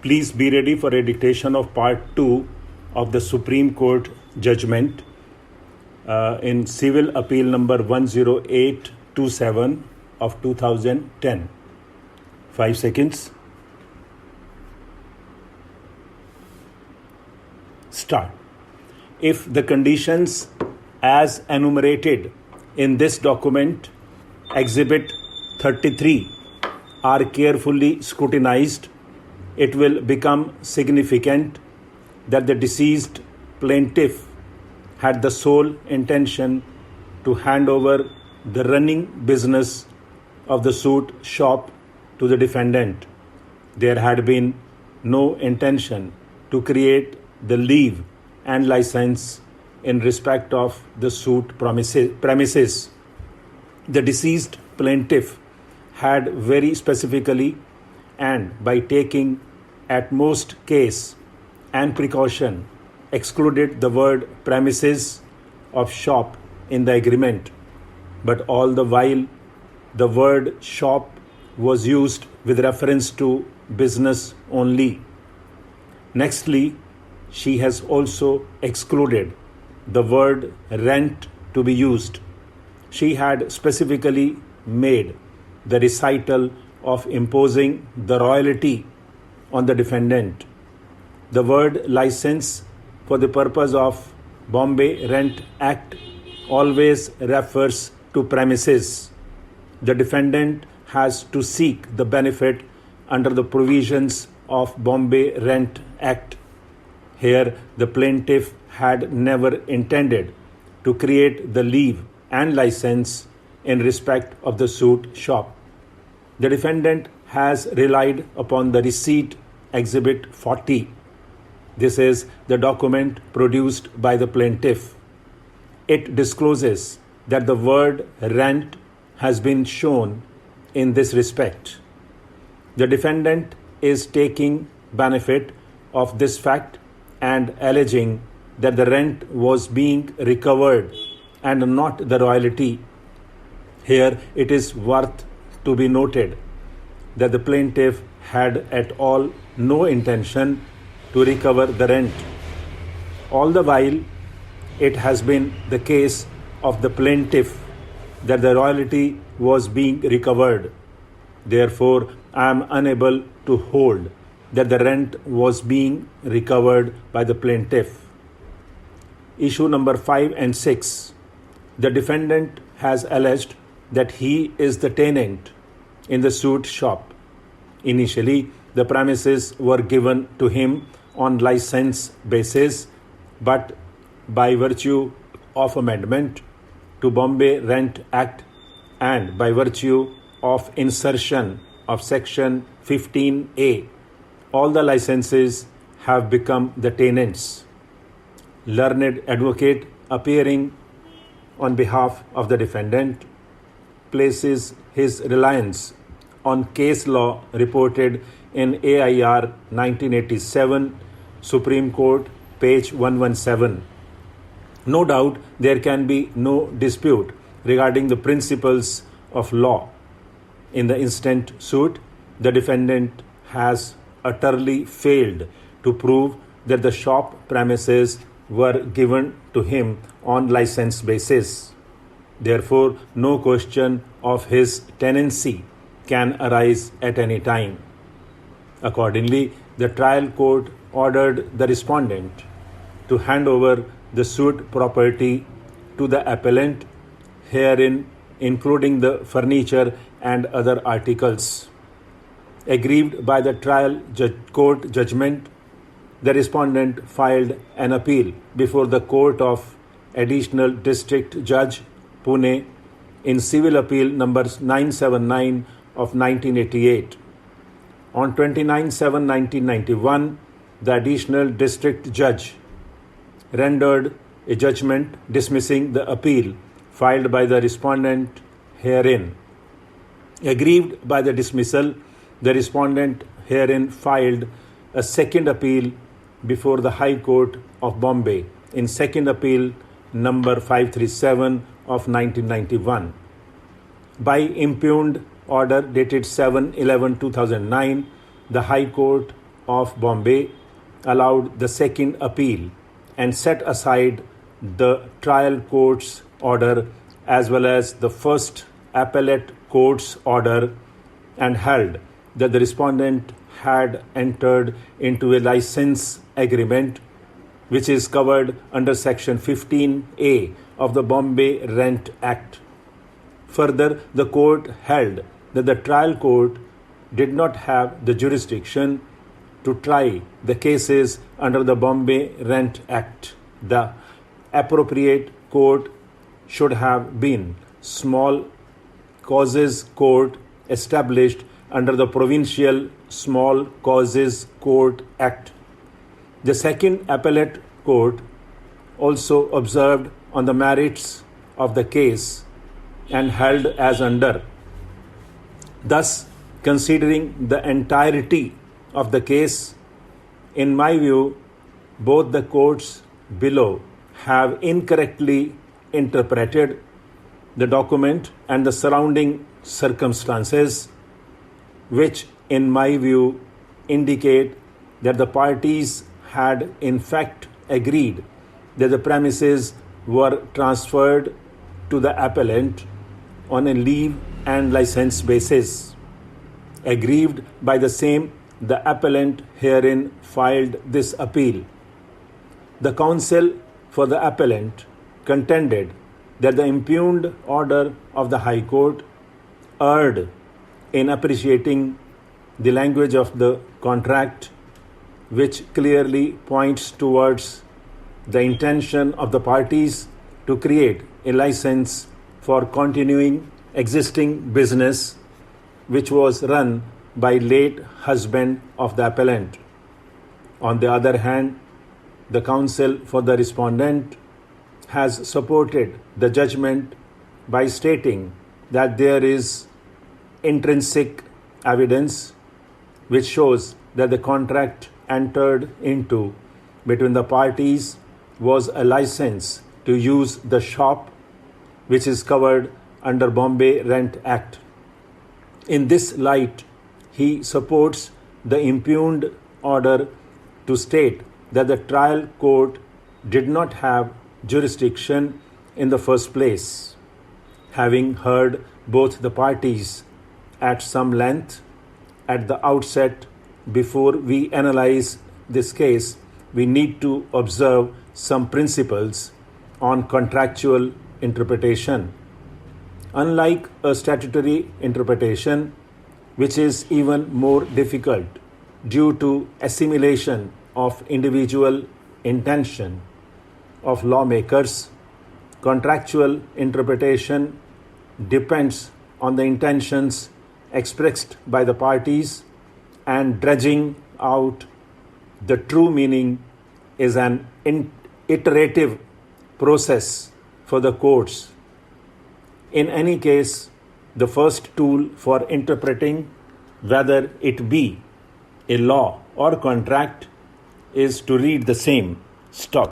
Please be ready for a dictation of Part 2 of the Supreme Court Judgement in Civil Appeal number 10827 of 2010. 5 seconds. Start. If the conditions as enumerated in this document, Exhibit 33, are carefully scrutinized, it will become significant that the deceased plaintiff had the sole intention to hand over the running business of the suit shop to the defendant. There had been no intention to create the leave and license in respect of the suit premises. The deceased plaintiff had very specifically and by taking at most case and precaution excluded the word premises of shop in the agreement, but all the while the word shop was used with reference to business only. Nextly, she has also excluded the word rent to be used. She had specifically made the recital of imposing the royalty on the defendant. The word license for the purpose of Bombay Rent Act always refers to premises. The defendant has to seek the benefit under the provisions of Bombay Rent Act. Here, the plaintiff had never intended to create the leave and license in respect of the suit shop. The defendant has relied upon the receipt Exhibit 40. This is the document produced by the plaintiff. It discloses that the word rent has been shown in this respect. The defendant is taking benefit of this fact and alleging that the rent was being recovered and not the royalty. Here it is worth to be noted that the plaintiff had at all no intention to recover the rent. All the while, it has been the case of the plaintiff that the royalty was being recovered. Therefore, I am unable to hold that the rent was being recovered by the plaintiff. Issue number 5 and 6. The defendant has alleged that he is the tenant in the suit shop. Initially, the premises were given to him on license basis, but by virtue of amendment to Bombay Rent Act and by virtue of insertion of Section 15A, all the licenses have become the tenants. Learned advocate appearing on behalf of the defendant places his reliance on case law reported in AIR 1987, Supreme Court, page 117. No doubt there can be no dispute regarding the principles of law. In the instant suit, the defendant has utterly failed to prove that the shop premises were given to him on license basis. Therefore, no question of his tenancy can arise at any time. Accordingly, the trial court ordered the respondent to hand over the suit property to the appellant, herein including the furniture and other articles. Aggrieved by the trial court judgment, the respondent filed an appeal before the Court of Additional District Judge, Pune, in Civil Appeal number 979 of 1988. On 29/7/1991, the Additional District Judge rendered a judgment dismissing the appeal filed by the respondent herein. Aggrieved by the dismissal, the respondent herein filed a second appeal before the High Court of Bombay in Second Appeal number 537 of 1991. By impugned order dated 7/11/2009, the High Court of Bombay allowed the second appeal and set aside the trial court's order as well as the first appellate court's order and held that the respondent had entered into a license agreement which is covered under Section 15A of the Bombay Rent Act. Further, the court held that the trial court did not have the jurisdiction to try the cases under the Bombay Rent Act. The appropriate court should have been Small Causes Court established under the Provincial Small Causes Court Act. The second appellate court also observed on the merits of the case and held as under. Thus, considering the entirety of the case, in my view, both the courts below have incorrectly interpreted the document and the surrounding circumstances, which, in my view, indicate that the parties had in fact agreed that the premises were transferred to the appellant on a leave and license basis. Aggrieved by the same, the appellant herein filed this appeal. The counsel for the appellant contended that the impugned order of the High Court erred in appreciating the language of the contract, which clearly points towards the intention of the parties to create a license for continuing existing business which was run by late husband of the appellant. On the other hand, the counsel for the respondent has supported the judgment by stating that there is intrinsic evidence which shows that the contract entered into between the parties was a license to use the shop which is covered under Bombay Rent Act. In this light, he supports the impugned order to state that the trial court did not have jurisdiction in the first place. Having heard both the parties at some length at the outset, before we analyze this case, we need to observe some principles on contractual interpretation. Unlike a statutory interpretation, which is even more difficult due to assimilation of individual intention of lawmakers, contractual interpretation depends on the intentions expressed by the parties, and dredging out the true meaning is an iterative process for the courts. In any case, the first tool for interpreting whether it be a law or contract is to read the same. Stop.